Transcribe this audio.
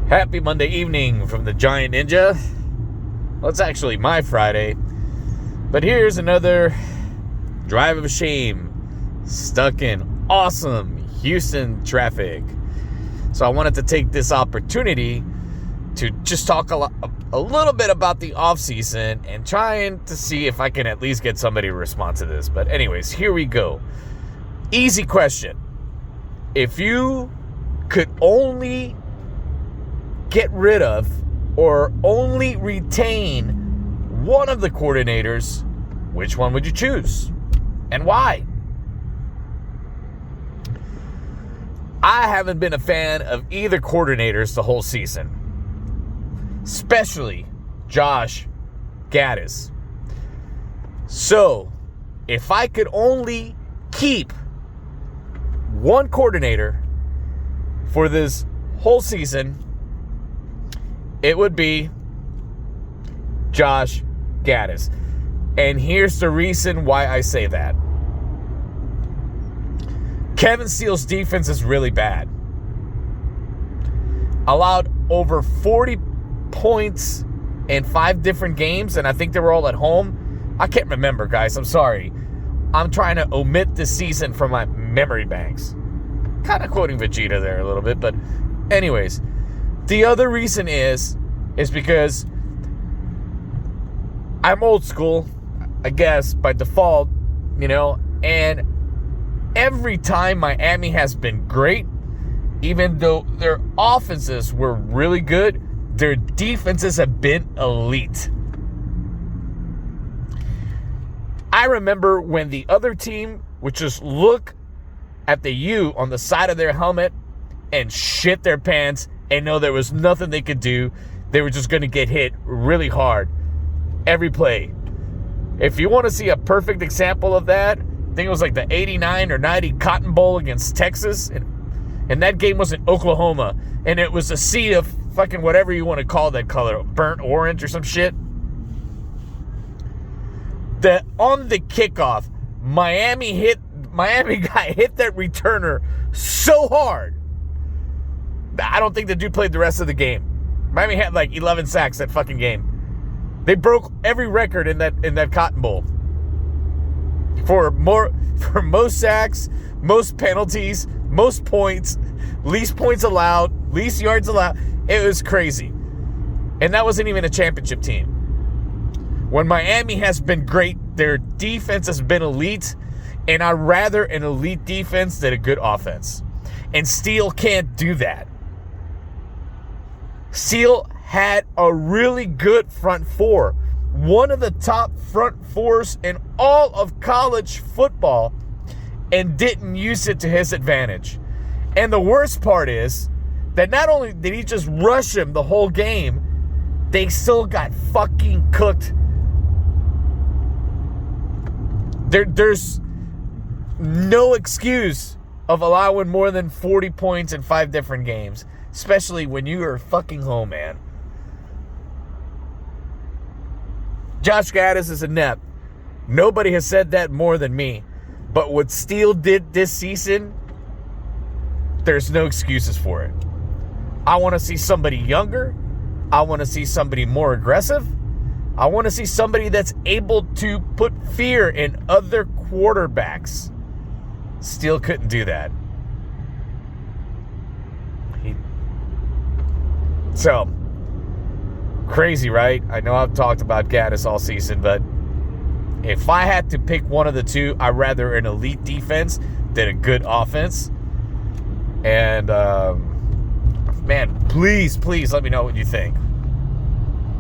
Happy Monday evening from the Giant Ninja. Well, it's actually my Friday, but here's another drive of shame stuck in awesome Houston traffic. So I wanted to take this opportunity to just talk a little bit about the offseason and trying to see if I can at least get somebody to respond to this. But anyways, here we go. Easy question. If you could only get rid of or only retain one of the coordinators, which one would you choose and why? I haven't been a fan of either coordinators the whole season, especially Josh Gattis. So if I could only keep one coordinator for this whole season, it would be Josh Gattis. And here's the reason why I say that. Kevin Steele's defense is really bad. Allowed over 40 points in 5 different games, and I think they were all at home. I can't remember, guys. I'm sorry. I'm trying to omit this season from my memory banks. Kind of quoting Vegeta there a little bit, but anyways. The other reason is because I'm old school, I guess, by default, and every time Miami has been great, even though their offenses were really good, their defenses have been elite. I remember when the other team would just look at the U on the side of their helmet and shit their pants and know there was nothing they could do. They were just going to get hit really hard every play. If you want to see a perfect example of that, I think it was like the 89 or 90 Cotton Bowl against Texas. And that game was in Oklahoma. And it was a sea of fucking whatever you want to call that color. Burnt orange or some shit. On the kickoff, Miami guy hit that returner so hard. I don't think the dude played the rest of the game. Miami had like 11 sacks that fucking game. They broke every record in that Cotton Bowl. For most sacks, most penalties, most points, least points allowed, least yards allowed. It was crazy. And that wasn't even a championship team. When Miami has been great, their defense has been elite, and I'd rather an elite defense than a good offense. And Steele can't do that. Steele had a really good front four. One of the top front fours in all of college football, and didn't use it to his advantage. And the worst part is that not only did he just rush him the whole game, they still got fucking cooked. There's no excuse of allowing more than 40 points in 5 different games, especially when you are fucking home, man. Josh Gattis is inept. Nobody has said that more than me. But what Steele did this season, there's no excuses for it. I want to see somebody younger. I want to see somebody more aggressive. I want to see somebody that's able to put fear in other quarterbacks. Steele couldn't do that. So, crazy, right? I know I've talked about Gattis all season, but if I had to pick one of the two, I'd rather an elite defense than a good offense. And, man, please let me know what you think.